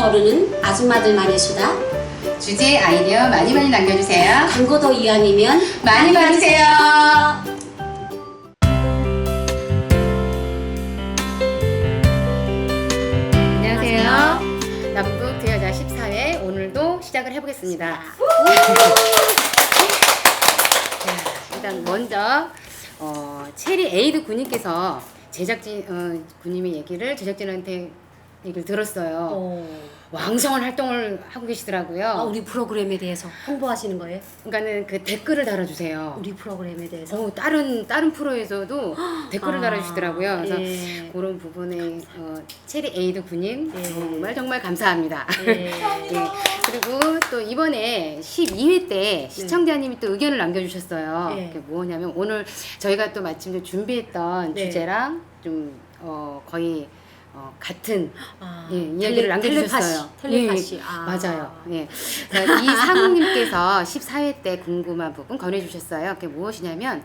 거르는 아줌마들만의 수다. 주제 아이디어 많이 남겨주세요. 광고도 이왕이면 많이 봐주세요. 안녕하세요. 남북 대여자 14회 오늘도 시작을 해보겠습니다. 자, 일단 먼저 체리 에이드 군님께서 제작진 군님의 얘기를 제작진한테 얘기를 들었어요. 왕성한 활동을 하고 계시더라고요. 우리 프로그램에 대해서 홍보하시는 거예요? 그러니까는 그 댓글을 달아주세요. 우리 프로그램에 대해서? 다른 프로에서도 댓글을 달아주시더라고요. 그래서 예. 그런 부분에 체리 에이드 군님 예. 정말 감사합니다. 예. 예. 그리고 또 이번에 12회 때 시청자님이 또 의견을 남겨주셨어요. 예. 그게 뭐냐면 오늘 저희가 또 마침 준비했던 네. 주제랑 좀 거의 같은 이야기를 텔레- 남겨주셨어요. 텔레파시. 예, 맞아요. 예. 이상욱님께서 14회 때 궁금한 부분 권해주셨어요. 그게 무엇이냐면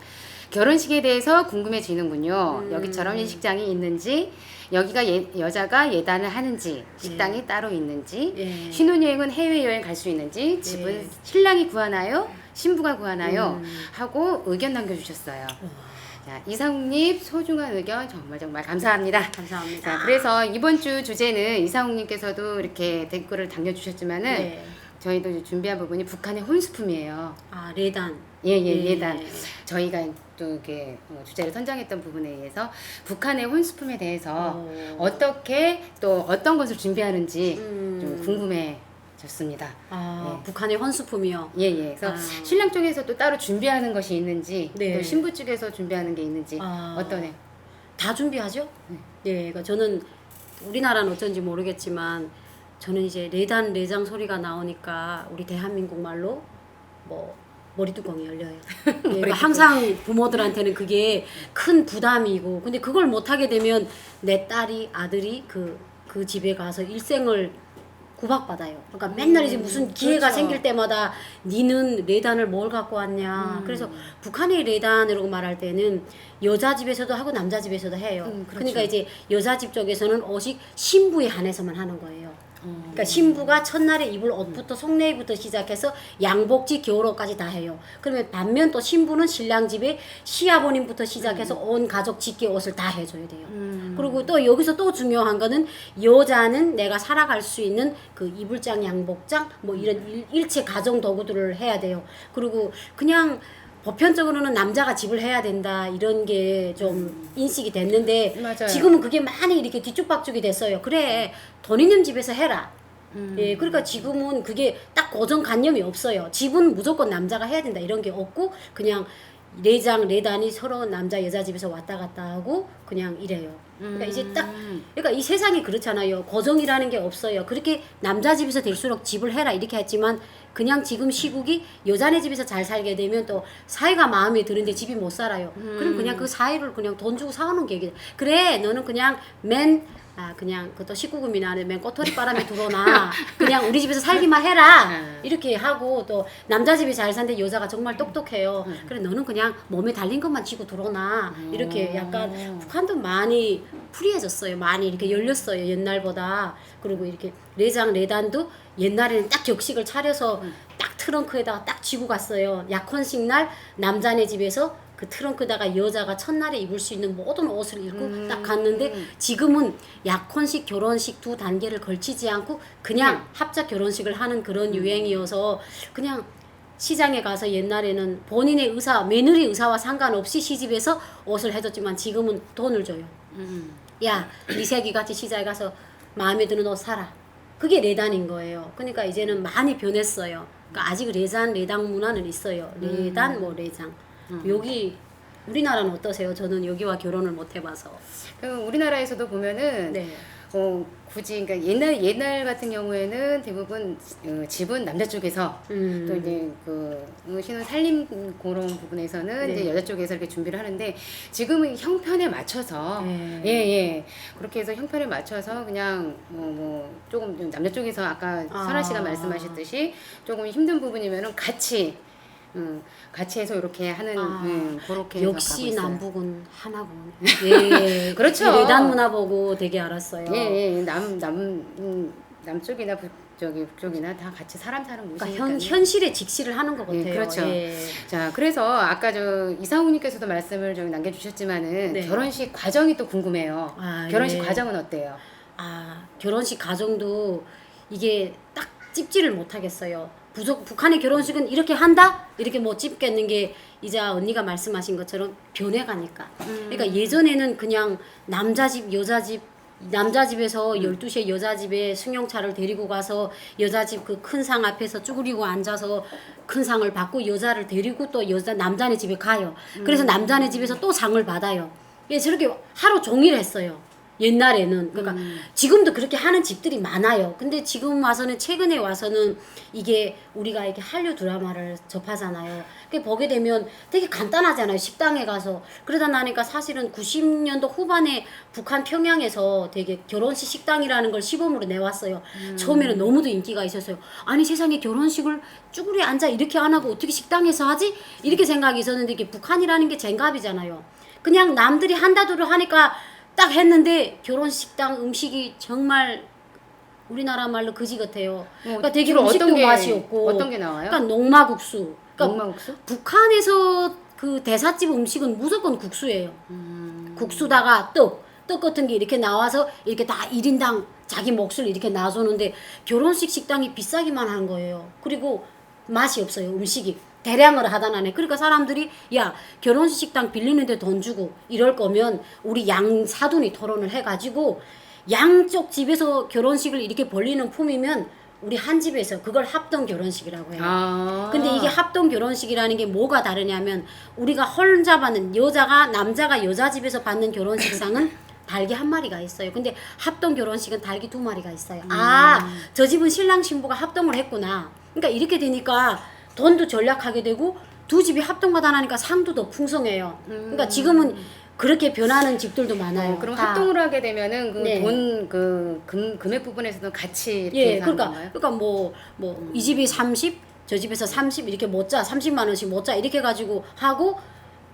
결혼식에 대해서 궁금해지는군요. 여기처럼 예식장이 있는지, 여기가 여자가 예단을 하는지, 식당이 따로 있는지, 예. 신혼여행은 해외여행 갈 수 있는지, 집은 신랑이 구하나요? 신부가 구하나요? 하고 의견 남겨주셨어요. 자, 이상욱님 소중한 의견 정말 감사합니다. 감사합니다. 자, 그래서 이번 주 주제는 이상욱님께서도 이렇게 댓글을 남겨주셨지만은 네. 저희도 이제 준비한 부분이 북한의 혼수품이에요. 레단. 예단. 저희가 또 이렇게 주제를 선정했던 부분에 의해서 북한의 혼수품에 대해서 어떻게 또 어떤 것을 준비하는지 좀 궁금해졌습니다. 북한의 혼수품이요? 예. 그래서 신랑 쪽에서 또 따로 준비하는 것이 있는지, 네. 또 신부 쪽에서 준비하는 게 있는지, 어떠네요? 다 준비하죠? 네. 그러니까 저는 우리나라는 어쩐지 모르겠지만 저는 이제 레단 레장 소리가 나오니까 우리 대한민국 말로 머리뚜껑이 열려요. 그러니까 항상 부모들한테는 그게 큰 부담이고, 근데 그걸 못하게 되면 내 딸이 아들이 그 집에 가서 일생을 구박받아요. 그러니까 맨날 이제 무슨 기회가 그렇죠. 생길 때마다 니는 레단을 뭘 갖고 왔냐. 그래서 북한의 레단이라고 말할 때는 여자 집에서도 하고 남자 집에서도 해요. 그렇죠. 그러니까 이제 여자 집 쪽에서는 옷이 신부에 한해서만 하는 거예요. 그러니까 신부가 첫날에 입을 옷부터 속내부터 시작해서 양복지 겨울옷까지 다 해요. 그러면 반면 또 신부는 신랑 집에 시아버님부터 시작해서 온 가족 직계 옷을 다 해줘야 돼요. 그리고 또 여기서 또 중요한 거는 여자는 내가 살아갈 수 있는 그 이불장, 양복장 뭐 이런 일체 가정 도구들을 해야 돼요. 그리고 그냥 보편적으로는 남자가 집을 해야 된다 이런 게 좀 인식이 됐는데 맞아요. 지금은 그게 많이 이렇게 뒤죽박죽이 됐어요. 그래 돈 있는 집에서 해라. 예, 그러니까 지금은 그게 딱 고정관념이 없어요. 집은 무조건 남자가 해야 된다 이런 게 없고 그냥 레장 레단이 서로 남자 여자 집에서 왔다 갔다 하고 그냥 이래요. 그러니까 이제 그러니까 이 세상이 그렇잖아요. 고정이라는 게 없어요. 그렇게 남자 집에서 될수록 집을 해라 이렇게 했지만 그냥 지금 시국이 여자네 집에서 잘 살게 되면 또 사이가 마음에 드는데 집이 못 살아요. 그럼 그냥 그 사이를 그냥 돈 주고 사오는 게 그래 너는 그냥 그냥 그것도 19금이 나는 맨 꼬투리 바람에 들어오나 그냥 우리 집에서 살기만 해라 이렇게 하고 또 남자 집이 잘 사는데 여자가 정말 똑똑해요. 그래 너는 그냥 몸에 달린 것만 쥐고 들어오나 이렇게 약간 북한도 많이 프리해졌어요. 많이 이렇게 열렸어요 옛날보다. 그리고 이렇게 레장 레단도 옛날에는 딱 격식을 차려서 딱 트렁크에다가 딱 쥐고 갔어요. 약혼식 날 남자네 집에서 그 트렁크에다가 여자가 첫날에 입을 수 있는 모든 옷을 입고 딱 갔는데 지금은 약혼식 결혼식 두 단계를 걸치지 않고 그냥 합작 결혼식을 하는 그런 유행이어서 그냥 시장에 가서 옛날에는 본인의 의사 며느리 의사와 상관없이 시집에서 옷을 해줬지만 지금은 돈을 줘요. 야 이세기 같이 시장에 가서 마음에 드는 옷 사라. 그게 레단인 거예요. 그러니까 이제는 많이 변했어요. 그러니까 아직 레당 문화는 있어요. 레단 레장. 여기 우리나라는 어떠세요? 저는 여기와 결혼을 못 해봐서. 우리나라에서도 보면은 굳이 그러니까 옛날 같은 경우에는 대부분 집은 남자 쪽에서 또 이제 신혼 살림 그런 부분에서는 이제 여자 쪽에서 이렇게 준비를 하는데 지금은 형편에 맞춰서 그렇게 해서 형편에 맞춰서 그냥 조금 남자 쪽에서 아까 선아 씨가 말씀하셨듯이 조금 힘든 부분이면은 같이 해서 이렇게 하는 그렇게 역시 남북은 하나군. 예, 그렇죠. 내단 문화 보고 되게 알았어요. 예, 남쪽이나 북쪽이나 다 같이 사람 사는 곳이니까요. 그러니까 현실에 직시를 하는 것 같아요. 네, 그렇죠. 예. 자, 그래서 아까 이상우님께서도 말씀을 좀 남겨주셨지만은 네. 결혼식 과정이 또 궁금해요. 아, 결혼식 예. 과정은 어때요? 결혼식 과정도 이게 딱 찝지를 못하겠어요. 북한의 결혼식은 이렇게 한다? 이렇게 뭐 찝겠는 게 이제 언니가 말씀하신 것처럼 변해가니까. 그러니까 예전에는 그냥 남자 집, 여자 집, 남자 집에서 12시에 여자 집에 승용차를 데리고 가서 여자 집 그 큰 상 앞에서 쭈그리고 앉아서 큰 상을 받고 여자를 데리고 또 남자네 집에 가요. 그래서 남자네 집에서 또 상을 받아요. 예, 저렇게 하루 종일 했어요. 옛날에는. 그러니까 지금도 그렇게 하는 집들이 많아요. 근데 지금 와서는 최근에 와서는 이게 우리가 이렇게 한류 드라마를 접하잖아요. 그 보게 되면 되게 간단하잖아요. 식당에 가서. 그러다 나니까 사실은 90년도 후반에 북한 평양에서 되게 결혼식 식당이라는 걸 시범으로 내왔어요. 처음에는 너무도 인기가 있었어요. 아니 세상에 결혼식을 쭈그리 앉아 이렇게 안 하고 어떻게 식당에서 하지? 이렇게 생각이 있었는데 이게 북한이라는 게 쟁갑이잖아요. 그냥 남들이 한다도를 하니까 딱 했는데 결혼식당 음식이 정말 우리나라 말로 그지 같아요. 그러니까 되게 음식도 맛이 없고. 어떤 게 나와요? 그러니까 녹마국수. 그러니까 녹마국수? 북한에서 그 대사집 음식은 무조건 국수예요. 국수다가 떡 같은 게 이렇게 나와서 이렇게 다 1인당 자기 몫을 이렇게 놔주는데 결혼식 식당이 비싸기만 한 거예요. 그리고 맛이 없어요. 음식이. 대량으로 하다나네. 그러니까 사람들이 야 결혼식 식당 빌리는데 돈 주고 이럴 거면 우리 양 사돈이 토론을 해가지고 양쪽 집에서 결혼식을 이렇게 벌리는 품이면 우리 한 집에서 그걸 합동 결혼식이라고 해요. 근데 이게 합동 결혼식이라는 게 뭐가 다르냐면 우리가 혼자 받는 남자가 여자 집에서 받는 결혼식상은 닭이 한 마리가 있어요. 근데 합동 결혼식은 닭이 2마리가 있어요. 저 집은 신랑 신부가 합동을 했구나. 그러니까 이렇게 되니까 돈도 절약하게 되고 두 집이 합동하다 나니까 상도 더 풍성해요. 그러니까 지금은 그렇게 변하는 집들도 많아요. 그럼 합동을 하게 되면은 네. 금액 부분에서는 같이 이렇게 사는 건가요? 그러니까 이 집이 30, 저 집에서 30 이렇게 못 자, 30만 원씩 못 자 이렇게 가지고 하고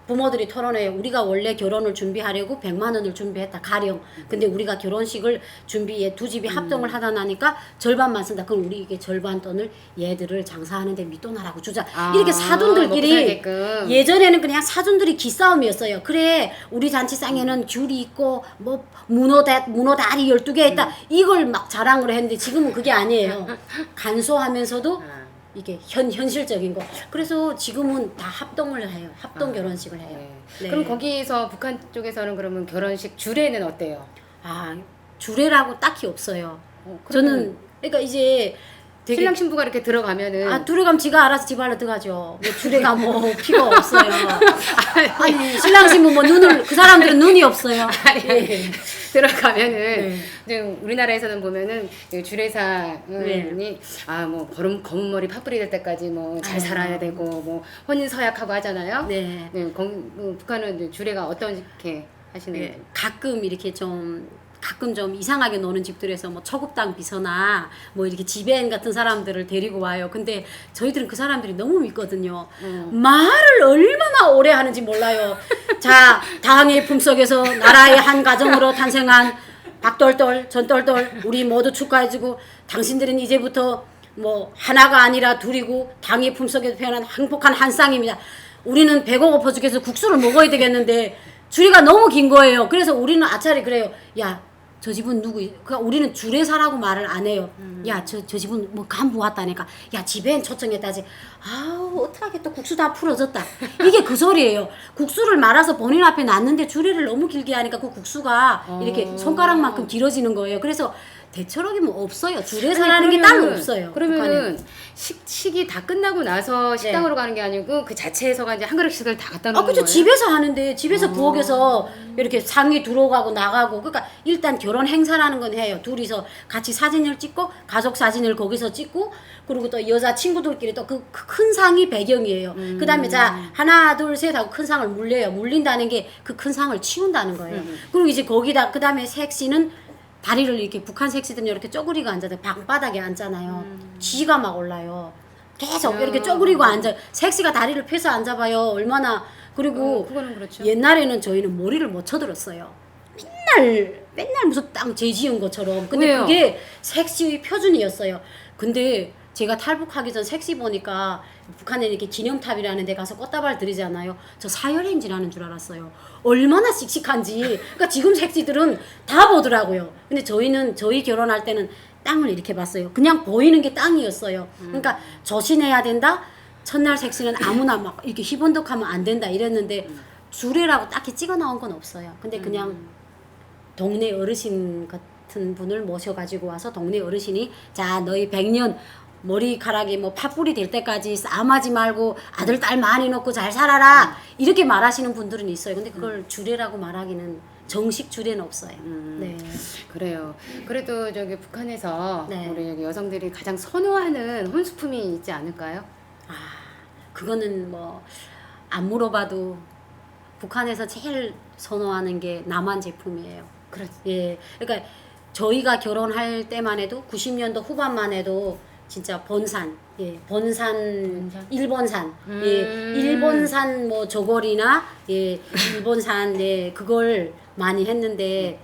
부모들이 토론해요. 우리가 원래 결혼을 준비하려고 100만 원을 준비했다. 가령. 근데 우리가 결혼식을 준비해 두 집이 합동을 하다 나니까 절반만 쓴다. 그럼 우리 이게 절반 돈을 얘들을 장사하는데 밑돈하라고 주자. 이렇게 사돈들끼리 예전에는 그냥 사돈들이 기싸움이었어요. 그래 우리 잔치상에는 귤이 있고 뭐 문어 다리 12개 있다. 이걸 막 자랑을 했는데 지금은 그게 아니에요. 간소하면서도 이게 현실적인 거. 그래서 지금은 다 합동을 해요. 합동 결혼식을 해요. 네. 그럼 거기서 북한 쪽에서는 그러면 결혼식 주례는 어때요? 주례라고 딱히 없어요. 저는 그러니까 이제 되게 신랑 신부가 이렇게 들어가면은 들어가면 지가 알아서 집 안으로 들어가죠. 뭐 주례가 뭐 필요 없어요. 아니 신랑 신부 뭐 그 사람들은 눈이 없어요. 아니 들어가면은 이제 우리나라에서는 보면은 주례사님 뭐 검은 머리 파뿌리 될 때까지 뭐 잘 살아야 되고 뭐 혼인 서약하고 하잖아요. 네. 북한은 이제 주례가 어떻게 하시는지 가끔 이렇게 좀 이상하게 노는 집들에서 뭐 초급당 비서나 뭐 이렇게 지배인 같은 사람들을 데리고 와요. 근데 저희들은 그 사람들이 너무 믿거든요. 말을 얼마나 오래 하는지 몰라요. 자, 당의 품속에서 나라의 한 가정으로 탄생한 박돌돌, 전돌돌 우리 모두 축하해주고 당신들은 이제부터 뭐 하나가 아니라 둘이고 당의 품속에서 태어난 행복한 한 쌍입니다. 우리는 배고파 죽겠어 국수를 먹어야 되겠는데 주례가 너무 긴 거예요. 그래서 우리는 아차리 그래요. 야, 저 집은 그러니까 우리는 주례사라고 말을 안 해요. 야, 저 집은 뭐 간부 왔다니까. 야, 집엔 초청했다지. 어떡하게 또 국수 다 풀어졌다. 이게 그 소리예요. 국수를 말아서 본인 앞에 놨는데 주례를 너무 길게 하니까 그 국수가 이렇게 손가락만큼 길어지는 거예요. 그래서 대처록이 뭐 없어요. 주례사라는 게 따로 없어요. 그러면은 식이 다 끝나고 나서 식당으로 가는 게 아니고 그 자체에서가 이제 한 그릇씩을 다 갖다 놓는 그렇죠. 거예요? 집에서 하는데 집에서 부엌에서 이렇게 상이 들어가고 나가고 그러니까 일단 결혼 행사라는 건 해요. 둘이서 같이 사진을 찍고 가족 사진을 거기서 찍고 그리고 또 여자 친구들끼리 또 그 큰 상이 배경이에요. 그다음에 자 하나 둘 셋 하고 큰 상을 물려요. 물린다는 게 그 큰 상을 치운다는 거예요. 그리고 이제 거기다 그다음에 색시는 다리를 이렇게 북한 색시들은 이렇게 쪼그리고 앉아요. 방바닥에 앉잖아요. 쥐가 막 올라요. 계속 이렇게 쪼그리고 앉아요. 색시가 다리를 펴서 앉아봐요. 얼마나. 그리고 그거는 그렇죠. 옛날에는 저희는 머리를 못 쳐들었어요. 맨날 맨날 무슨 땅 죄지은 것처럼. 근데 왜요? 그게 섹시의 표준이었어요. 근데 제가 탈북하기 전 섹시 보니까 북한에 이렇게 기념탑이라는 데 가서 꽃다발 드리잖아요. 저 사열행지라는 줄 알았어요. 얼마나 씩씩한지. 그러니까 지금 섹시들은 다 보더라고요. 근데 저희 결혼할 때는 땅을 이렇게 봤어요. 그냥 보이는 게 땅이었어요. 그러니까 조신해야 된다. 첫날 섹시는 아무나 막 이렇게 희번덕하면 안 된다 이랬는데 주례라고 딱히 찍어 나온 건 없어요. 근데 그냥 동네 어르신 같은 분을 모셔가지고 와서 동네 어르신이 자 너희 100년 머리카락이 뭐 팥불이 될 때까지 싸움하지 말고 아들 딸 많이 놓고 잘 살아라 이렇게 말하시는 분들은 있어요. 근데 그걸 주례라고 말하기는 정식 주례는 없어요. 네. 그래요. 그래도 저기 북한에서 네. 우리 여기 여성들이 가장 선호하는 혼수품이 있지 않을까요? 그거는 뭐 안 물어봐도 북한에서 제일 선호하는 게 남한 제품이에요. 그렇지. 예. 그러니까 저희가 결혼할 때만 해도 90년도 후반만 해도 진짜 번산, 예, 번산. 일본산, 예, 일본산 뭐 저고리나 예, 일본산 예, 그걸 많이 했는데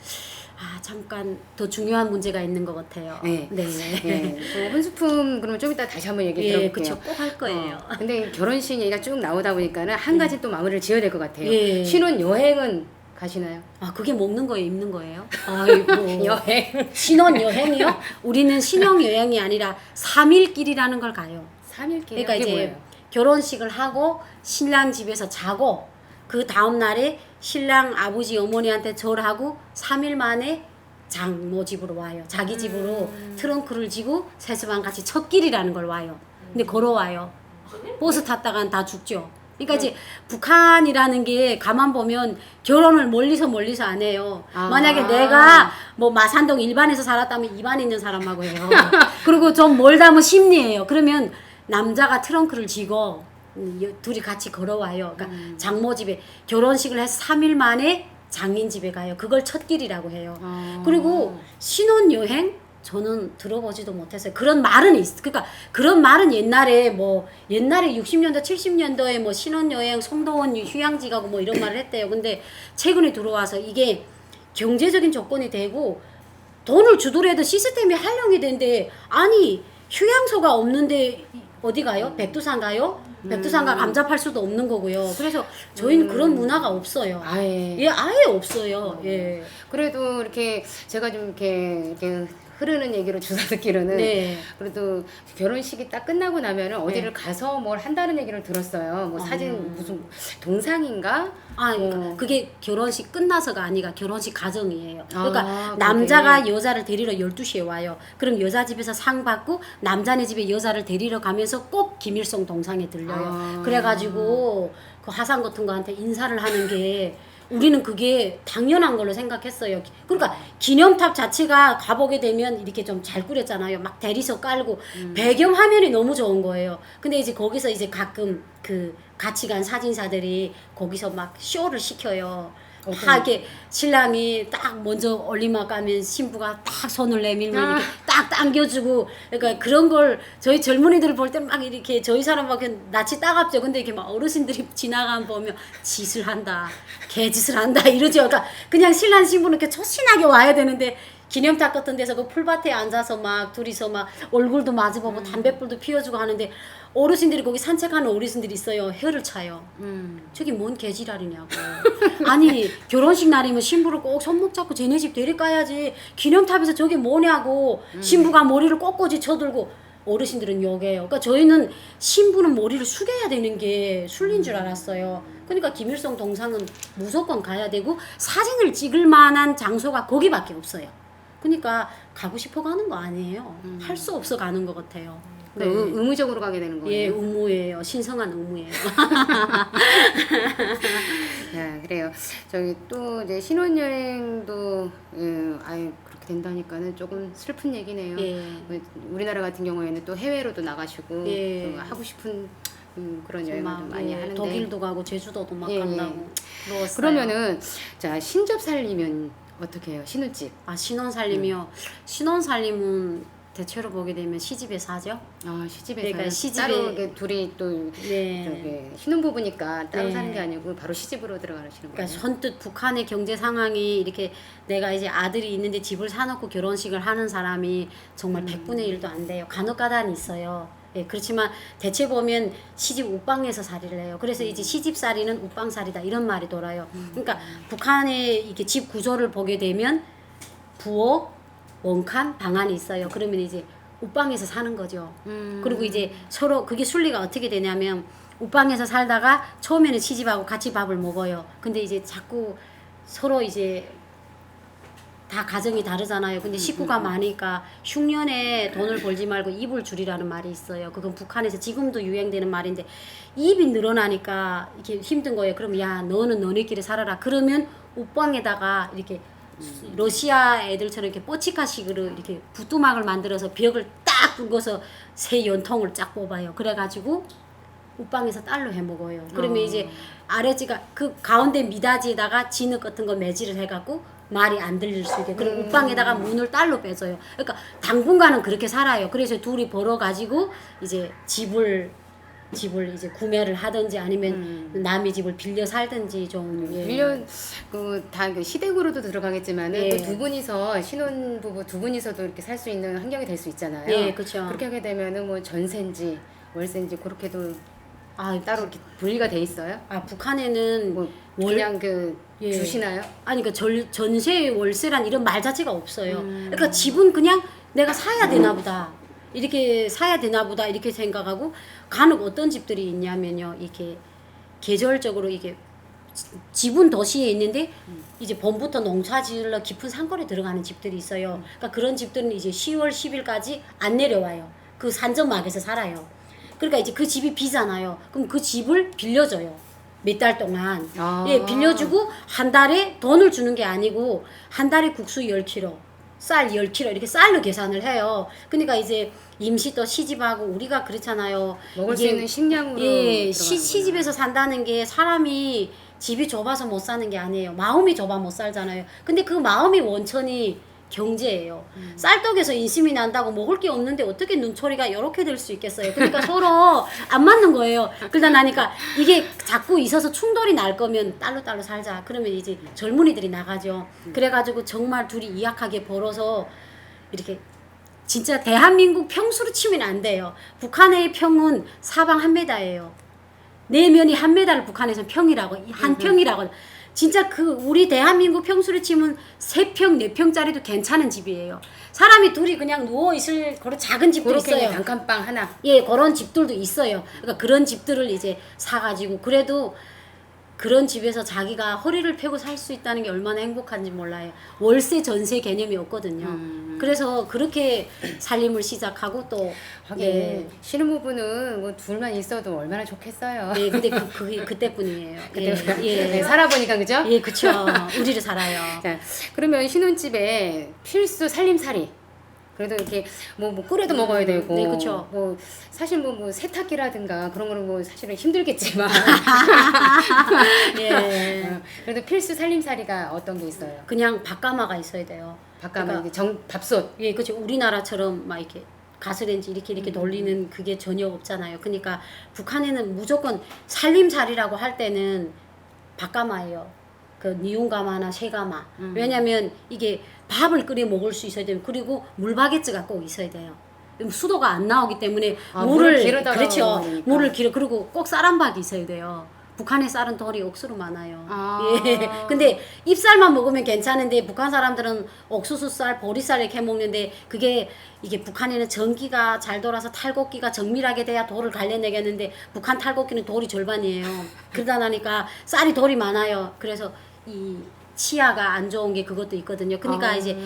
잠깐 더 중요한 문제가 있는 것 같아요. 네. 네. 네. 혼수품 그러면 좀 이따 다시 한번 얘기 예, 들어볼게요. 그쵸. 꼭 할 거예요. 근데 결혼식 얘기가 쭉 나오다 보니까는 한 가지 또 마무리를 지어야 될 것 같아요. 예. 신혼 여행은 가시나요? 그게 먹는 거예요, 입는 거예요? 아이고. 여행. 신혼 여행이요? 우리는 신혼 여행이 아니라 3일길이라는 걸 가요. 3일길. 그러니까 이제 결혼식을 하고 신랑 집에서 자고 그 다음 날에 신랑 아버지 어머니한테 절하고 3일 만에 장모 집으로 와요. 자기 집으로 트렁크를 지고 세수방 같이 첫 길이라는 걸 와요. 근데 걸어와요. 버스 탔다간 다 죽죠. 그러니까 이제 북한이라는 게 가만 보면 결혼을 멀리서 안 해요. 만약에 내가 뭐 마산동 일반에서 살았다면 입안에 있는 사람하고 해요. 그리고 좀 멀다면 심리예요. 그러면 남자가 트렁크를 지고 둘이 같이 걸어와요. 그러니까 장모 집에 결혼식을 해서 3일 만에 장인 집에 가요. 그걸 첫 길이라고 해요. 그리고 신혼여행? 저는 들어보지도 못했어요. 그런 말은 그러니까 그런 말은 옛날에 60년도, 70년도에 뭐 신혼여행, 송도원 휴양지 가고 뭐 이런 말을 했대요. 근데 최근에 들어와서 이게 경제적인 조건이 되고 돈을 주더라도 시스템이 활용이 되는데 아니 휴양소가 없는데 어디 가요? 백두산 가요? 백두산과 감자 팔 수도 없는 거고요. 그래서 저희는 그런 문화가 없어요. 아예. 예, 아예 없어요. 예. 그래도 이렇게 제가 좀 이렇게 흐르는 얘기로 주워 듣기로는 네. 그래도 결혼식이 딱 끝나고 나면은 어디를 가서 뭘 한다는 얘기를 들었어요. 뭐 사진 무슨 동상인가? 그러니까 그게 결혼식 끝나서가 아니라 결혼식 과정이에요. 그러니까 그러게. 남자가 여자를 데리러 12시에 와요. 그럼 여자 집에서 상 받고 남자네 집에 여자를 데리러 가면서 꼭 김일성 동상에 들려요. 그래가지고 그 화상 같은 거한테 인사를 하는 게 우리는 그게 당연한 걸로 생각했어요. 그러니까 기념탑 자체가 가보게 되면 이렇게 좀 잘 꾸렸잖아요. 막 대리석 깔고 배경 화면이 너무 좋은 거예요. 근데 이제 거기서 이제 가끔 그 같이 간 사진사들이 거기서 막 쇼를 시켜요. 다 이렇게 신랑이 딱 먼저 올리막 가면 신부가 딱 손을 내밀면 이렇게 딱 당겨주고 그러니까 그런 걸 저희 젊은이들 볼 때 막 이렇게 저희 사람 막 낯이 따갑죠. 근데 이렇게 막 어르신들이 지나가면 보면 짓을 한다, 개짓을 한다 이러죠. 그러니까 그냥 신랑 신부는 이렇게 초신하게 와야 되는데 기념탑 같은 데서 그 풀밭에 앉아서 막 둘이서 막 얼굴도 마주보고 담배불도 피워주고 하는데 어르신들이 거기 산책하는 어르신들이 있어요. 혀를 차요. 저기 뭔 개지랄이냐고. 아니 결혼식 날이면 신부를 꼭 손목 잡고 쟤네 집 데려가야지. 기념탑에서 저게 뭐냐고. 신부가 머리를 꼿꼿이 쳐들고 어르신들은 욕해요. 그러니까 저희는 신부는 머리를 숙여야 되는 게 순리인 줄 알았어요. 그러니까 김일성 동상은 무조건 가야 되고 사진을 찍을 만한 장소가 거기밖에 없어요. 그러니까 가고 싶어 가는 거 아니에요. 할 수 없어 가는 것 같아요. 네. 의무적으로 가게 되는 거예요. 예, 의무예요. 신성한 의무예요. 네, 그래요. 저기 또 이제 신혼여행도 그렇게 된다니까는 조금 슬픈 얘기네요. 예. 우리나라 같은 경우에는 또 해외로도 나가시고 예. 또 하고 싶은 그런 여행을 좀 많이 하는데 독일도 가고 제주도도 막 예, 간다고 부러웠어요. 그러면은 자 신접 살리면 어떻게 해요? 신혼집. 신혼 살림이요. 신혼 살림은 대체로 보게 되면 시집에서 하죠. 아, 시집에서 그러니까 시집에- 따로 이렇게 둘이 또 네. 저기 신혼부부니까 따로 네. 사는 게 아니고 바로 시집으로 들어가시는 거예요. 그러니까 선뜻 북한의 경제 상황이 이렇게 내가 이제 아들이 있는데 집을 사놓고 결혼식을 하는 사람이 정말 100분의 1도 안 돼요. 간혹가다는 있어요. 예, 그렇지만 대체 보면 시집 옷방에서 살이를 해요. 그래서 이제 시집살이는 옷방살이다 이런 말이 돌아요. 그러니까 북한의 이게 집 구조를 보게 되면 부엌, 원칸, 방안이 있어요. 그러면 이제 옷방에서 사는 거죠. 그리고 이제 서로 그게 순리가 어떻게 되냐면 옷방에서 살다가 처음에는 시집하고 같이 밥을 먹어요. 근데 이제 자꾸 서로 이제 다 가정이 다르잖아요. 근데 식구가 많으니까 흉년에 돈을 벌지 말고 입을 줄이라는 말이 있어요. 그건 북한에서 지금도 유행되는 말인데 입이 늘어나니까 이게 힘든 거예요. 그럼 야 너는 너네끼리 살아라. 그러면 옷방에다가 이렇게 러시아 애들처럼 이렇게 뽀치카식으로 이렇게 부뚜막을 만들어서 벽을 딱 긁어서 새 연통을 쫙 뽑아요. 그래가지고 옷방에서 딸로 해 먹어요. 그러면 이제 아래지가 그 가운데 미닫이에다가 진흙 같은 거 매질을 해갖고 말이 안 들릴 수 있게. 그리고 옷방에다가 문을 딸로 빼줘요. 그러니까 당분간은 그렇게 살아요. 그래서 둘이 벌어가지고 이제 집을 이제 구매를 하든지 아니면 남의 집을 빌려 살든지 좀 예. 1년 그다 시댁으로도 들어가겠지만은 예. 또 두 분이서 신혼부부 두 분이서도 이렇게 살 수 있는 환경이 될 수 있잖아요. 예, 그렇죠. 그렇게 하게 되면은 뭐 전세인지 월세인지 그렇게도 아, 따로 이렇게 분리가 돼 있어요? 아 북한에는 뭐 월- 그냥 그 예. 주시나요? 아니 그러니까 전세 월세란 이런 말 자체가 없어요. 그러니까 집은 그냥 내가 사야 되나 보다. 이렇게 사야 되나 보다 이렇게 생각하고 간혹 어떤 집들이 있냐면요. 이게 계절적으로 이게 집은 도시에 있는데 이제 봄부터 농사 지으러 깊은 산골에 들어가는 집들이 있어요. 그러니까 그런 집들은 이제 10월 10일까지 안 내려와요. 그 산전막에서 살아요. 그러니까 이제 그 집이 비잖아요. 그럼 그 집을 빌려줘요. 몇 달 동안. 아. 예, 빌려주고 한 달에 돈을 주는 게 아니고 한 달에 국수 10kg, 쌀 10kg 이렇게 쌀로 계산을 해요. 그러니까 이제 임시 또 시집하고 우리가 그렇잖아요. 먹을 수 이게 있는 식량으로 예, 들어가는구나. 시집에서 산다는 게 사람이 집이 좁아서 못 사는 게 아니에요. 마음이 좁아 못 살잖아요. 근데 그 마음이 원천이 경제예요. 쌀떡에서 인심이 난다고 먹을 게 없는데 어떻게 눈초리가 이렇게 될 수 있겠어요. 그러니까 서로 안 맞는 거예요. 그러다 나니까 이게 자꾸 있어서 충돌이 날 거면 딸로 살자. 그러면 이제 젊은이들이 나가죠. 그래가지고 정말 둘이 이약하게 벌어서 이렇게 진짜 대한민국 평수로 치면 안 돼요. 북한의 평은 사방 1m예요. 내면이 1m를 북한에서 평이라고 한 평이라고. 진짜 그 우리 대한민국 평수를 치면 3평, 4평짜리도 괜찮은 집이에요. 사람이 둘이 그냥 누워 있을 그런 작은 집도 그렇게 있어요. 단칸방 하나. 예, 그런 집들도 있어요. 그러니까 그런 집들을 이제 사가지고 그래도 그런 집에서 자기가 허리를 펴고 살 수 있다는 게 얼마나 행복한지 몰라요. 월세 전세 개념이 없거든요. 그래서 그렇게 살림을 시작하고 또 하긴 예. 신혼부부는 뭐 둘만 있어도 얼마나 좋겠어요. 예, 근데 그게 그때뿐이에요. 그때 예, 네, 살아보니까 그죠? 예, 그쵸. 우리를 살아요. 자, 그러면 신혼집에 필수 살림살이. 그래도 이렇게 뭐 끓여도 먹어야 되고. 네, 그쵸. 뭐 사실 뭐 세탁기라든가 그런 거는 뭐 사실은 힘들겠지만. 예. 그래도 필수 살림살이가 어떤 게 있어요? 그냥 밥가마가 있어야 돼요. 밥가마 그러니까 밥솥. 예, 그렇죠. 우리나라처럼 막 이렇게 가스레인지 이렇게 돌리는 그게 전혀 없잖아요. 그러니까 북한에는 무조건 살림살이라고 할 때는 밥가마예요. 그 니온가마나 쇠가마. 왜냐면 이게 밥을 끓여 먹을 수 있어야 돼요. 그리고 물바게츠가 꼭 있어야 돼요. 수도가 안 나오기 때문에 아, 물을 기르다가 그렇죠. 먹으니까. 물을 기르 그리고 꼭 쌀한박이 있어야 돼요. 북한의 쌀은 덜이 억수로 많아요. 아. 예. 근데 잎쌀만 먹으면 괜찮은데 북한 사람들은 옥수수쌀, 보리쌀 이렇게 먹는데 그게 이게 북한에는 전기가 잘 돌아서 탈곡기가 정밀하게 돼야 돌을 갈려내겠는데 북한 탈곡기는 돌이 절반이에요. 그러다 나니까 쌀이 돌이 많아요. 그래서 이 치아가 안 좋은 게 그것도 있거든요. 그러니까 이제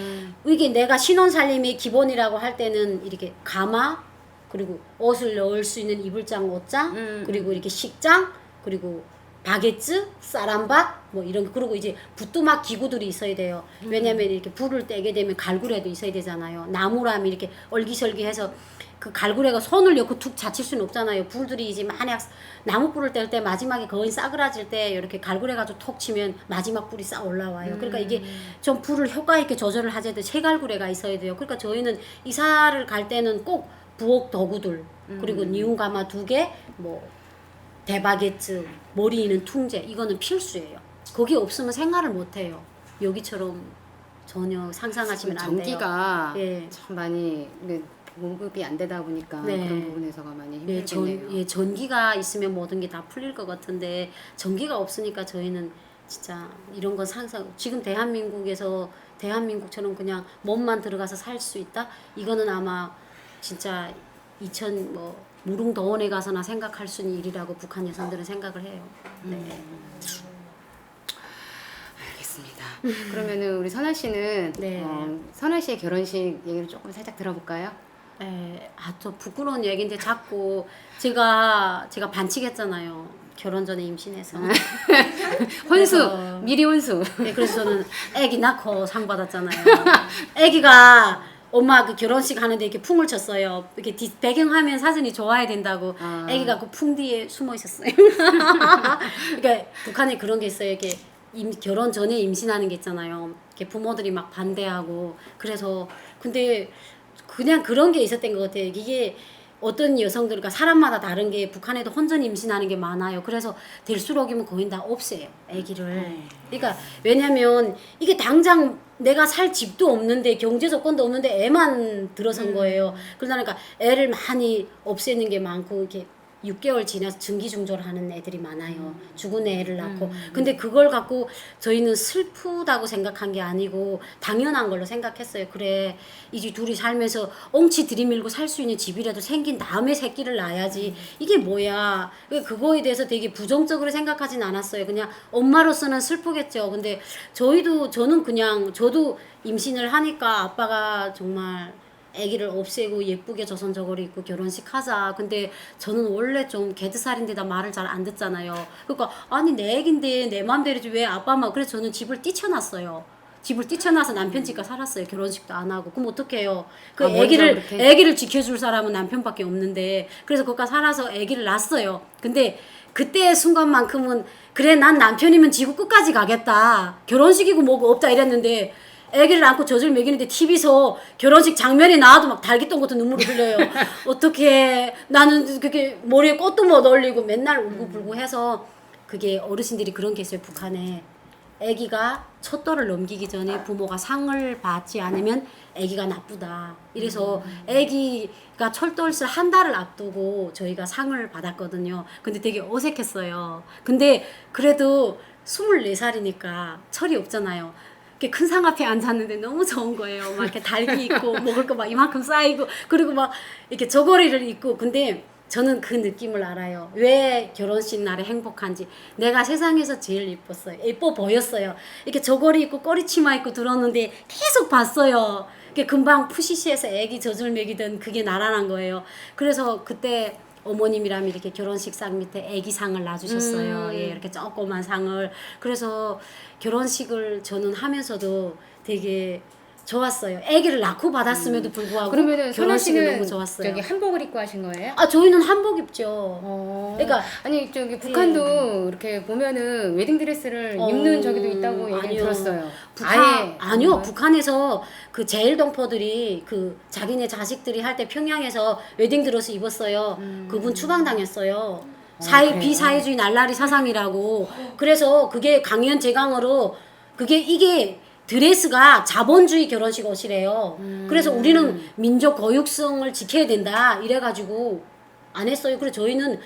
이게 내가 신혼살림의 기본이라고 할 때는 이렇게 가마 그리고 옷을 넣을 수 있는 이불장, 옷장 그리고 이렇게 식장 그리고 바게츠, 쌀한박 뭐 이런 거 그리고 이제 부뚜막 기구들이 있어야 돼요. 왜냐면 이렇게 불을 떼게 되면 갈구레도 있어야 되잖아요. 나무라면 이렇게 얼기설기해서 그 갈고리가 손을 넣고 툭 잡칠 수는 없잖아요. 불들이 이제 만약 나무 불을 뗄 때 마지막에 거의 싸그라질 때 이렇게 갈고리 가지고 톡 치면 마지막 불이 싹 올라와요. 그러니까 이게 좀 불을 효과 있게 조절을 하자도 쇠갈고리가 있어야 돼요. 그러니까 저희는 이사를 갈 때는 꼭 부엌 도구들 그리고 니온가마 2개, 뭐 대바게트, 머리 있는 퉁제 이거는 필수예요. 거기 없으면 생활을 못 해요. 여기처럼 전혀 상상하시면 안 돼요. 전기가 예. 참 많이 공급이 안 되다 보니까 네. 그런 부분에서가 많이 예, 힘들겠네요. 전기가 있으면 모든 게 다 풀릴 것 같은데 전기가 없으니까 저희는 진짜 이런 건 상상. 지금 대한민국처럼 그냥 몸만 들어가서 살 수 있다? 이거는 아마 진짜 무릉도원에 가서나 생각할 수 있는 일이라고 북한 여성들은 생각을 해요. 네. 알겠습니다. 그러면은 우리 선아 씨는 네. 선아 씨의 결혼식 얘기를 조금 살짝 들어볼까요? 좀 부끄러운 얘기인데 자꾸 제가 반칙했잖아요. 결혼 전에 임신해서. 혼수, 그래서- 미리 혼수. 네, 그래서 저는 애기 낳고 상 받았잖아요. 애기가 엄마 그 결혼식 하는데 이렇게 풍을 쳤어요. 이렇게 배경화면 사진이 좋아야 된다고. 애기가 그 풍 뒤에 숨어 있었어요. 그러니까 북한에 그런 게 있어요. 이렇게 결혼 전에 임신하는 게 있잖아요. 이렇게 부모들이 막 반대하고. 그래서 근데 그냥 그런 게 있었던 것 같아요. 이게 어떤 여성들, 그러니까 사람마다 다른 게 북한에도 혼전 임신하는 게 많아요. 그래서 될수록이면 거의 다 없애요, 아기를. 그러니까 왜냐면 이게 당장 내가 살 집도 없는데 경제 조건도 없는데 애만 들어선 거예요. 그러니까 애를 많이 없애는 게 많고 이렇게 6개월 지나서 증기중졸하는 애들이 많아요. 죽은 애를 낳고. 근데 그걸 갖고 저희는 슬프다고 생각한 게 아니고 당연한 걸로 생각했어요. 그래, 이제 둘이 살면서 엉치 들이밀고 살 수 있는 집이라도 생긴 다음에 새끼를 낳아야지. 이게 뭐야. 그거에 대해서 되게 부정적으로 생각하진 않았어요. 그냥 엄마로서는 슬프겠죠. 근데 저도 임신을 하니까 아빠가 정말 아기를 없애고 예쁘게 조선저고리 입고 결혼식 하자. 근데 저는 원래 좀 개드살인데다 말을 잘 안 듣잖아요. 그러니까 아니 내 아기인데 내 맘대로지 왜 아빠 마. 그래서 저는 집을 뛰쳐놨어요. 집을 뛰쳐나서 남편 집가 살았어요. 결혼식도 안 하고. 그럼 어떡해요. 그 아기를 지켜줄 사람은 남편밖에 없는데. 그래서 거기가 살아서 아기를 낳았어요. 근데 그때 순간만큼은 그래 난 남편이면 지구 끝까지 가겠다. 결혼식이고 뭐고 없다 이랬는데 애기를 안고 젖을 먹이는데 TV에서 결혼식 장면이 나와도 막 달깃동 같은 눈물을 흘려요. 어떻게 나는 그게 머리에 꽃도 못 올리고 맨날 울고불고 해서 그게 어르신들이 그런 게 있어요. 북한에 애기가 첫 돌을 넘기기 전에 부모가 상을 받지 않으면 애기가 나쁘다. 이래서 애기가 철돌을 한 달을 앞두고 저희가 상을 받았거든요. 근데 되게 어색했어요. 근데 그래도 24살이니까 철이 없잖아요. 이렇게 큰 상 앞에 앉았는데 너무 좋은 거예요. 막 이렇게 달기 있고 먹을 거 막 이만큼 쌓이고 그리고 막 이렇게 저고리를 입고. 근데 저는 그 느낌을 알아요. 왜 결혼식 날에 행복한지. 내가 세상에서 제일 예뻤어요. 예뻐 보였어요. 이렇게 저고리 입고 꼬리치마 입고 들었는데 계속 봤어요. 이게 금방 푸시시해서 애기 젖을 먹이던 그게 나란한 거예요. 그래서 그때 어머님이랑 이렇게 결혼식 상 밑에 애기상을 놔주셨어요. 예, 이렇게 조그만 상을. 그래서 결혼식을 저는 하면서도 되게 좋았어요. 아기를 낳고 받았음에도 불구하고 그러면은 선아 결혼식이 씨는 너무 좋았어요. 저기 한복을 입고 하신 거예요? 저희는 한복 입죠. 그러니까 아니 저기 북한도 이렇게 보면은 웨딩 드레스를 입는 저기도 있다고 얘기 아니요. 들었어요. 아니요. 북한에서 그 제일동포들이 그 자기네 자식들이 할 때 평양에서 웨딩 드레스 입었어요. 그분 추방당했어요. 비사회주의 날라리 사상이라고. 그래서 그게 강연 제강으로 이게 드레스가 자본주의 결혼식 옷이래요. 그래서 우리는 민족 고육성을 지켜야 된다 이래가지고 안 했어요. 그래서 저희는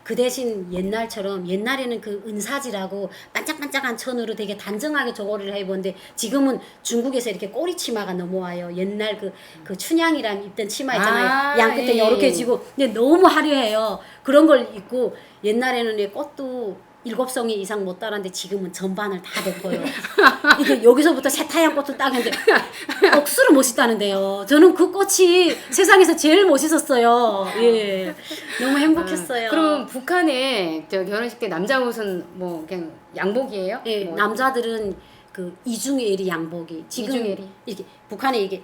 그 대신 옛날에는 그 은사지라고 반짝반짝한 천으로 되게 단정하게 저고리를 해보는데 지금은 중국에서 이렇게 꼬리치마가 넘어와요. 옛날 그 춘향이랑 입던 치마 있잖아요. 양끝에 이렇게 지고 근데 너무 화려해요. 그런 걸 입고 옛날에는 꽃도 7송이 이상 못 따랐는데 지금은 전반을 다 덮어요. 이게 여기서부터 새타얀꽃을 딱 했는데 억수로 멋있다는데요. 저는 그 꽃이 세상에서 제일 멋있었어요. 예, 너무 행복했어요. 그럼 북한에 저 결혼식 때 남자 옷은 뭐 그냥 양복이에요? 예, 남자들은 그 이중의 일이 양복이. 지금 이중일이? 이렇게 북한에 이게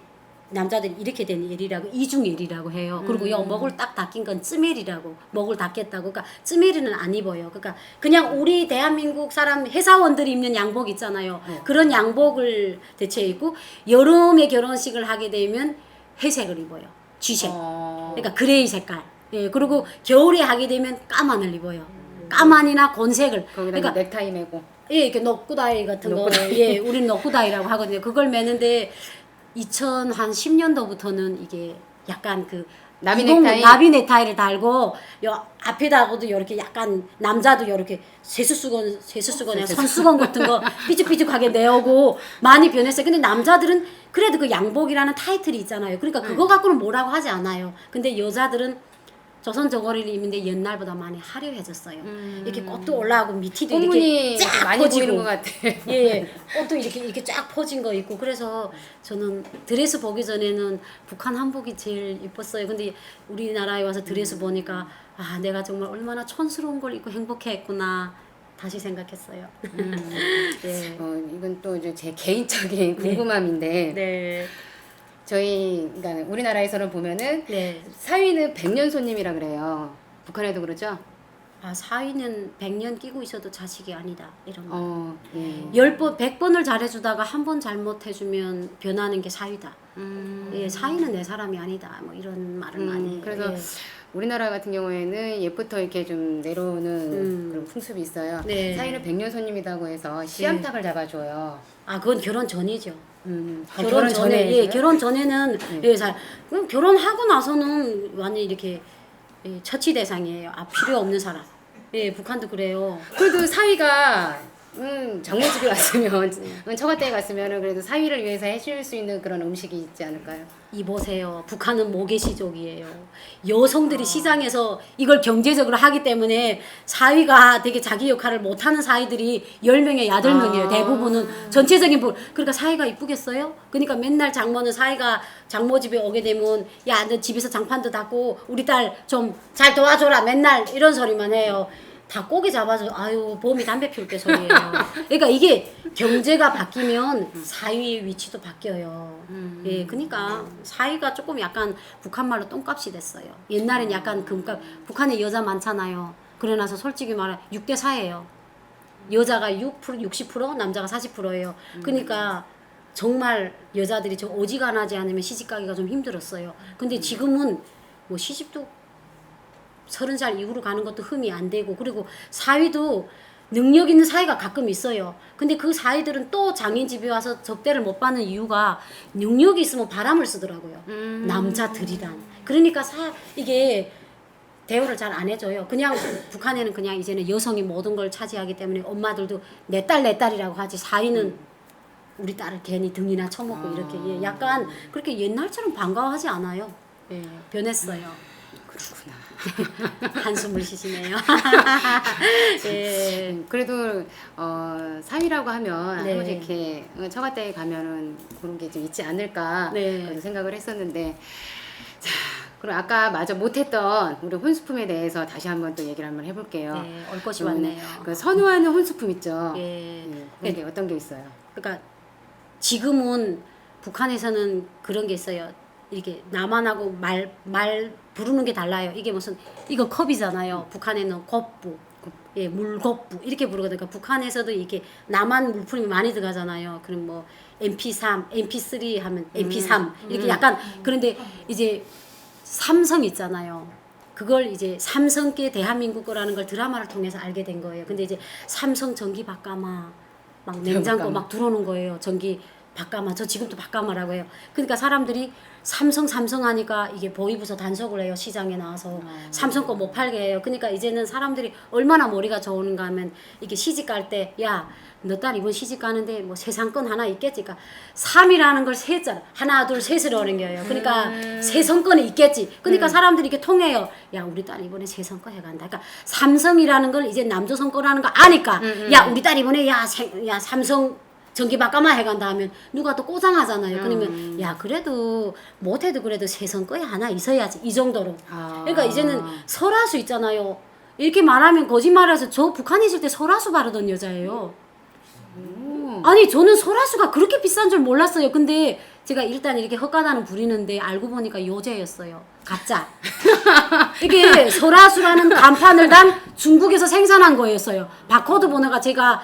남자들이 이렇게 된 L이라고 이중L이라고 해요. 그리고 요 목을 딱 닦인 건 쯔멜이라고 목을 닦겠다고. 그러니까 쯔멜이는 안 입어요. 그러니까 그냥 우리 대한민국 사람 회사원들이 입는 양복 있잖아요. 그런 양복을 대체 입고 여름에 결혼식을 하게 되면 회색을 입어요. 쥐색. 그러니까 그레이 색깔. 예, 그리고 겨울에 하게 되면 까만을 입어요. 까만이나 곤색을. 거기다 그러니까 넥타이 매고. 예, 이렇게 넉구다이 같은 거. 예, 우린 넉구다이라고 하거든요. 그걸 매는데 2010년도부터는 이게 약간 그 나비 넥타이? 나비 넥타이를 달고 요 앞에다가도 이렇게 약간 남자도 이렇게 세수수건에 손수건 같은 거 삐죽삐죽하게 내오고 많이 변했어요. 근데 남자들은 그래도 그 양복이라는 타이틀이 있잖아요. 그러니까 그거 갖고는 뭐라고 하지 않아요. 근데 여자들은 조선 저고리를 입는데 옛날보다 많이 화려해졌어요. 이렇게 꽃도 올라오고 밑이도 이렇게 쫙 많이 퍼지고. 보이는 것 같아. 예, 꽃도 이렇게 쫙 퍼진 거 있고. 그래서 저는 드레스 보기 전에는 북한 한복이 제일 이뻤어요. 근데 우리나라에 와서 드레스 보니까 아, 내가 정말 얼마나 촌스러운 걸 입고 행복했구나 다시 생각했어요. 예. 이건 또 이제 제 개인적인 궁금함인데. 네. 저희 그러니까 우리나라에서는 보면은 네. 사위는 100년 손님이라 그래요. 북한에도 그렇죠? 아, 사위는 100년 끼고 있어도 자식이 아니다. 이런 거. 예. 10번, 100번을 잘해주다가 한 번 잘못해주면 변하는 게 사위다. 예, 사위는 내 사람이 아니다. 뭐 이런 말을 많이 해요. 그래서 예. 우리나라 같은 경우에는 옛부터 이렇게 좀 내려오는 그런 풍습이 있어요. 네. 사위는 100년 손님이라고 해서 씨암탉을 잡아줘요. 아, 그건 결혼 전이죠. 결혼 전에 예, 결혼 전에는 네. 예, 그럼 결혼하고 나서는 완전 이렇게 예, 처치 대상이에요. 아, 필요 없는 사람. 예, 북한도 그래요. 그래도 사위가 장모 집에 갔으면 처가댁에 갔으면은 그래도 사위를 위해서 해줄 수 있는 그런 음식이 있지 않을까요? 이보세요. 북한은 모계시족이에요. 여성들이 시장에서 이걸 경제적으로 하기 때문에 사위가 되게 자기 역할을 못하는 사위들이 10명에 8명이에요. 대부분은 전체적인 그러니까 사위가 이쁘겠어요? 그러니까 맨날 장모는 사위가 장모 집에 오게 되면 야, 너 집에서 장판도 닦고 우리 딸 좀 잘 도와줘라. 맨날 이런 소리만 해요. 다 꼬기 잡아서 아유 봄이 담배 피울 때 소리예요. 그러니까 이게 경제가 바뀌면 사위의 위치도 바뀌어요. 예, 그러니까 사위가 조금 약간 북한 말로 똥값이 됐어요. 옛날엔 약간 금값. 북한에 여자 많잖아요. 그래 나서 솔직히 말해 6대 4예요. 여자가 6% 60% 남자가 40%예요. 그러니까 정말 여자들이 좀 어지간하지 않으면 시집 가기가 좀 힘들었어요. 근데 지금은 뭐 시집도 30살 이후로 가는 것도 흠이 안 되고, 그리고 사위도 능력 있는 사위가 가끔 있어요. 근데 그 사위들은 또 장인 집에 와서 접대를 못 받는 이유가 능력이 있으면 바람을 쓰더라고요. 남자들이란. 그러니까 이게 대우를 잘 안 해줘요. 그냥 북한에는 그냥 이제는 여성이 모든 걸 차지하기 때문에 엄마들도 내 딸이라고 하지, 사위는 우리 딸을 괜히 등이나 쳐먹고 이렇게 예, 약간 그렇게 옛날처럼 반가워하지 않아요. 예, 변했어요. 그렇구나. 한숨을 쉬시네요. 예. 그래도 사위라고 하면 네. 한 번씩 이렇게 처가댁에 가면은 그런 게 좀 있지 않을까 네. 그래서 생각을 했었는데, 자, 그럼 아까 마저 못했던 우리 혼수품에 대해서 다시 한번 또 얘기를 한번 해볼게요. 네, 올 것이 왔네요. 그 선호하는 혼수품 있죠. 예. 그런 게 어떤 게 있어요? 그러니까 지금은 북한에서는 그런 게 있어요. 이렇게 남한하고 말 부르는 게 달라요. 이게 무슨 이거 컵이잖아요. 북한에는 곱부, 예, 물곱부 이렇게 부르거든요. 그러니까 북한에서도 이렇게 남한 물품이 많이 들어가잖아요. 그럼 뭐 MP3, MP3 하면 MP3 이렇게 약간 그런데 이제 삼성 있잖아요. 그걸 이제 삼성계 대한민국 거라는 걸 드라마를 통해서 알게 된 거예요. 근데 이제 삼성 전기 바까마 막 냉장고 막 들어오는 거예요. 전기 바까마. 저 지금도 바까마라고 해요. 그러니까 사람들이 삼성 하니까 이게 보이부서 단속을 해요. 시장에 나와서 삼성 거 못 팔게 해요. 그러니까 이제는 사람들이 얼마나 머리가 좋은가 하면 이게 시집 갈 때 야, 너 딸 이번 시집 가는데 뭐 세상권 하나 있겠지. 그러니까 3이라는 걸 세자 하나 둘 셋으로 하는 거예요. 그러니까 세상권이 있겠지. 그러니까 사람들이 이렇게 통해요. 야, 우리 딸 이번에 세상권 해간다. 그러니까 삼성이라는 걸 이제 남조선 거라는 거 아니까 야, 우리 딸 이번에 야 삼성 전기 바까마 해간다 하면 누가 또 꼬장하잖아요. 그러면 야, 그래도 못해도 그래도 세선 거에 하나 있어야지 이 정도로. 그러니까 이제는 설화수 있잖아요. 이렇게 말하면 거짓말해서 저 북한에 있을 때 설화수 바르던 여자예요. 아니 저는 설화수가 그렇게 비싼 줄 몰랐어요. 근데 제가 일단 이렇게 헛가다는 부리는데 알고 보니까 여자였어요. 가짜. 이게 설화수라는 간판을 단 중국에서 생산한 거였어요. 바코드 번호가 제가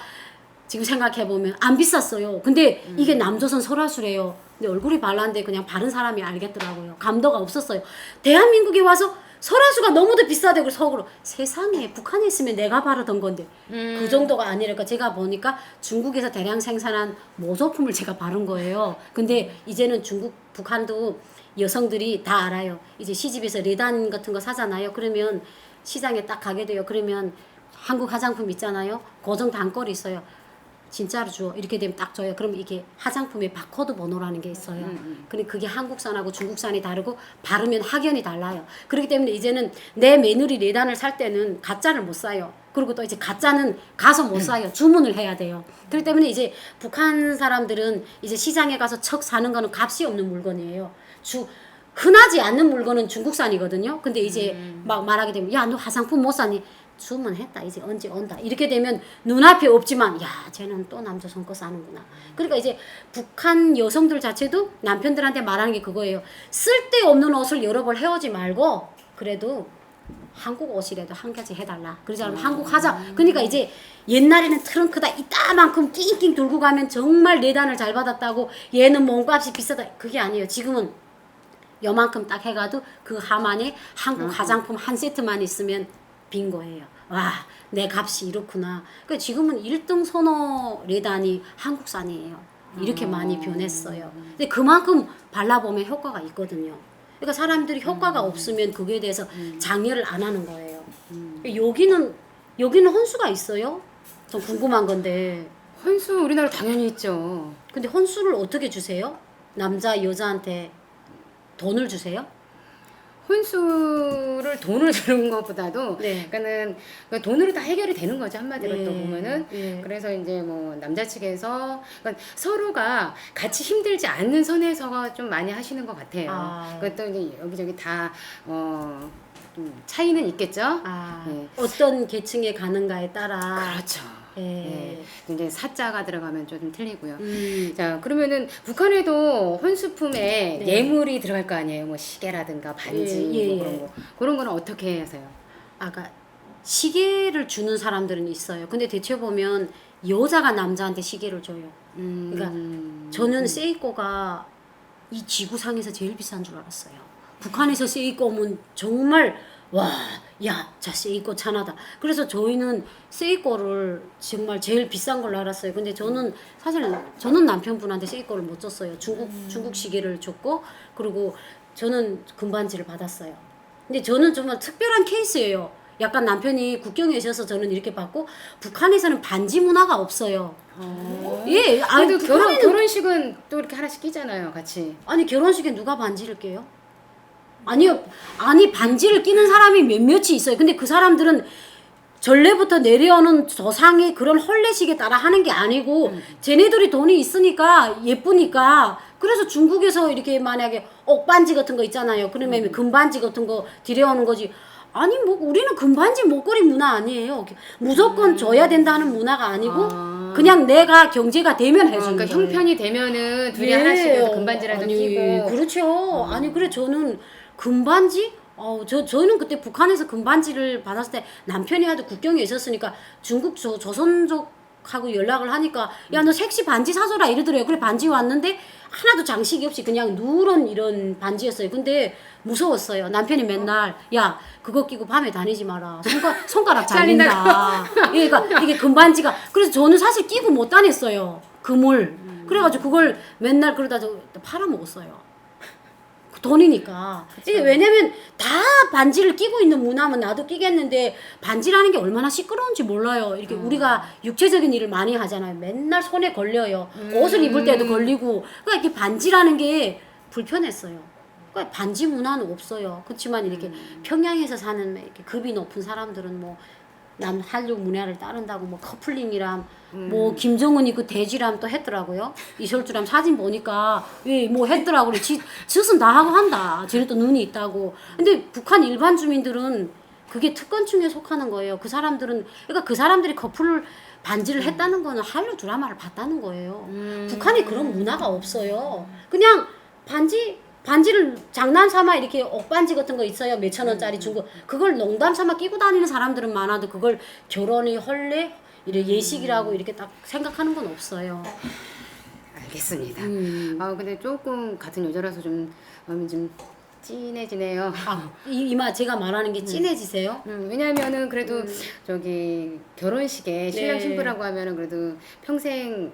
지금 생각해보면 안 비쌌어요. 근데 이게 남조선 설화수래요. 근데 얼굴이 발랐는데 그냥 바른 사람이 알겠더라고요. 감도가 없었어요. 대한민국에 와서 설화수가 너무도 비싸대고 속으로 세상에 북한에 있으면 내가 바르던 건데 그 정도가 아니랄까. 제가 보니까 중국에서 대량 생산한 모조품을 제가 바른 거예요. 근데 이제는 중국 북한도 여성들이 다 알아요. 이제 시집에서 레단 같은 거 사잖아요. 그러면 시장에 딱 가게 돼요. 그러면 한국 화장품 있잖아요. 고정 단꼴이 있어요. 진짜로 줘. 이렇게 되면 딱 줘요. 그럼 이게 화장품의 바코드 번호라는 게 있어요. 근데 그게 한국산하고 중국산이 다르고 바르면 확연히 달라요. 그렇기 때문에 이제는 내 며느리 레단을 살 때는 가짜를 못 사요. 그리고 또 이제 가짜는 가서 못 사요. 주문을 해야 돼요. 그렇기 때문에 이제 북한 사람들은 이제 시장에 가서 척 사는 거는 값이 없는 물건이에요. 흔하지 않는 물건은 중국산이거든요. 근데 이제 막 말하게 되면 야, 너 화장품 못 사니? 주문했다. 이제 언제 온다. 이렇게 되면 눈앞에 없지만 야, 쟤는 또 남조선 거 사는구나. 그러니까 이제 북한 여성들 자체도 남편들한테 말하는 게 그거예요. 쓸데없는 옷을 여러 벌 해오지 말고 그래도 한국 옷이라도 한 가지 해달라. 그러지 않으면 한국 하자. 그러니까 이제 옛날에는 트렁크다 이따만큼 낑낑 들고 가면 정말 내단을 잘 받았다고 얘는 몸값이 비싸다. 그게 아니에요. 지금은 요만큼 딱 해가도 그 하만에 한국 화장품 한 세트만 있으면 빈 거예요. 와, 내 값이 이렇구나. 그러니까 지금은 1등 선호 레단이 한국산이에요. 이렇게 많이 변했어요. 근데 그만큼 발라보면 효과가 있거든요. 그러니까 사람들이 효과가 없으면 그거에 대해서 장려를 안 하는 거예요. 여기는 혼수가 있어요? 좀 궁금한 건데. 혼수 우리나라 당연히 있죠. 근데 혼수를 어떻게 주세요? 남자 여자한테 돈을 주세요? 혼수를 돈을 주는 것보다도 네. 그러니까는 돈으로 다 해결이 되는 거죠. 한마디로 네. 또 보면은 네. 그래서 이제 뭐 남자 측에서 그러니까 서로가 같이 힘들지 않는 선에서가 좀 많이 하시는 것 같아요. 그것도 이제 여기저기 다 좀 차이는 있겠죠. 네. 어떤 계층에 가는가에 따라. 그렇죠. 예. 네. 이제 사자가 들어가면 좀 틀리고요. 자, 그러면은 북한에도 혼수품에 네. 예물이 들어갈 거 아니에요. 뭐 시계라든가 반지 예, 예, 뭐 그런 거. 그런 거는 어떻게 하세요? 아까 시계를 주는 사람들은 있어요. 근데 대체 보면 여자가 남자한테 시계를 줘요. 그러니까 저는 세이코가 이 지구상에서 제일 비싼 줄 알았어요. 북한에서 세이코 오면 정말 와, 야, 자 세이코 찬하다. 그래서 저희는 세이코를 정말 제일 비싼 걸로 알았어요. 근데 저는 남편분한테 세이코를 못 줬어요. 중국 시계를 줬고 그리고 저는 금반지를 받았어요. 근데 저는 정말 특별한 케이스예요. 약간 남편이 국경에 있어서 저는 이렇게 받고 북한에서는 반지 문화가 없어요. 예, 아니 결혼식은 또 이렇게 하나씩 끼잖아요, 같이. 아니 결혼식에 누가 반지를 껴요? 아니요, 아니 반지를 끼는 사람이 몇몇이 있어요. 근데 그 사람들은 전례부터 내려오는 조상의 그런 혼례식에 따라 하는 게 아니고 쟤네들이 돈이 있으니까 예쁘니까 그래서 중국에서 이렇게 만약에 옥반지 같은 거 있잖아요. 그러면 금반지 같은 거 들여오는 거지. 아니 뭐 우리는 금반지 목걸이 문화 아니에요. 무조건 줘야 된다는 문화가 아니고 그냥 내가 경제가 되면 해주는 그러니까 거예요. 형편이 되면은 둘이 네. 하나씩 금반지라도 아니, 끼고. 그렇죠. 아니 그래 저는 금반지? 저는 그때 북한에서 금반지를 받았을 때 남편이 하도 국경에 있었으니까 중국 조선족하고 연락을 하니까 야 너 섹시 반지 사줘라 이러더래요. 그래 반지 왔는데 하나도 장식이 없이 그냥 누런 이런 반지였어요. 근데 무서웠어요. 남편이 맨날 야 그거 끼고 밤에 다니지 마라. 손가락 잘린다. 그러니까 이게 금반지가 그래서 저는 사실 끼고 못 다녔어요. 금을. 그래가지고 그걸 맨날 그러다 팔아먹었어요. 돈이니까. 이게 왜냐면 다 반지를 끼고 있는 문화면 나도 끼겠는데 반지라는 게 얼마나 시끄러운지 몰라요. 이렇게 우리가 육체적인 일을 많이 하잖아요. 맨날 손에 걸려요. 옷을 입을 때도 걸리고. 그러니까 이렇게 반지라는 게 불편했어요. 그러니까 반지 문화는 없어요. 그렇지만 이렇게 평양에서 사는 이렇게 급이 높은 사람들은 뭐 한류 문화를 따른다고 뭐 커플링이랑 뭐 김정은이 그 돼지람 또 했더라고요. 이설주람 사진 보니까 뭐 했더라고요. 짓은 다 하고 한다. 쟤는 또 눈이 있다고. 근데 북한 일반 주민들은 그게 특권층에 속하는 거예요. 그 사람들은 그러니까 그 사람들이 반지를 했다는 거는 한류 드라마를 봤다는 거예요. 북한에 그런 문화가 없어요. 그냥 반지를 장난삼아 이렇게 억반지 같은 거 있어요. 몇천 원짜리 준 거. 그걸 농담 삼아 끼고 다니는 사람들은 많아도 그걸 결혼이 헐래 이래 예식이라고 이렇게 딱 생각하는 건 없어요. 알겠습니다. 근데 조금 같은 여자라서 좀 마음이 좀 찐해지네요. 이마 제가 말하는 게 찐해지세요? 왜냐면은 그래도 저기 결혼식에 신랑 네. 신부라고 하면은 그래도 평생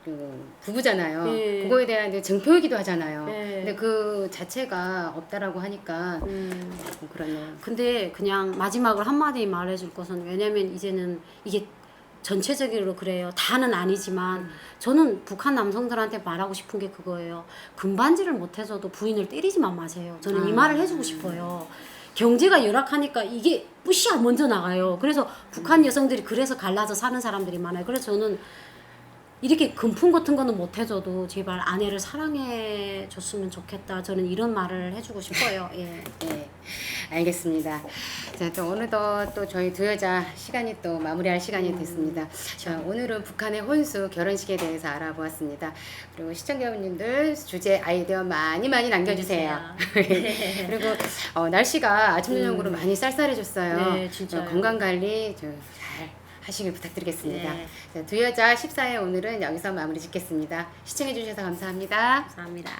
그 부부잖아요. 네. 그거에 대한 이제 증표이기도 하잖아요. 네. 근데 그 자체가 없다라고 하니까 그러네요. 근데 그냥 마지막으로 한마디 말해줄 것은 왜냐면 이제는 이게 전체적으로 그래요. 다는 아니지만 저는 북한 남성들한테 말하고 싶은 게 그거예요. 금반지를 못 해줘도 부인을 때리지만 마세요. 저는 이 말을 해주고 싶어요. 경제가 열악하니까 이게 뿌시야 먼저 나가요. 그래서 북한 여성들이 그래서 갈라져 사는 사람들이 많아요. 그래서 저는 이렇게 금품 같은 거는 못 해줘도 제발 아내를 사랑해 줬으면 좋겠다. 저는 이런 말을 해주고 싶어요. 예. 네, 알겠습니다. 자, 또 어느덧 또 저희 두 여자 시간이 또 마무리할 시간이 됐습니다. 자, 오늘은 북한의 혼수 결혼식에 대해서 알아보았습니다. 그리고 시청자분들 주제 아이디어 많이 남겨주세요. 그리고 날씨가 아침 저녁으로 많이 쌀쌀해졌어요. 네, 진짜요. 건강 관리 잘 하시길 부탁드리겠습니다. 네. 자, 두 여자 14회 오늘은 여기서 마무리 짓겠습니다. 시청해주셔서 감사합니다. 감사합니다.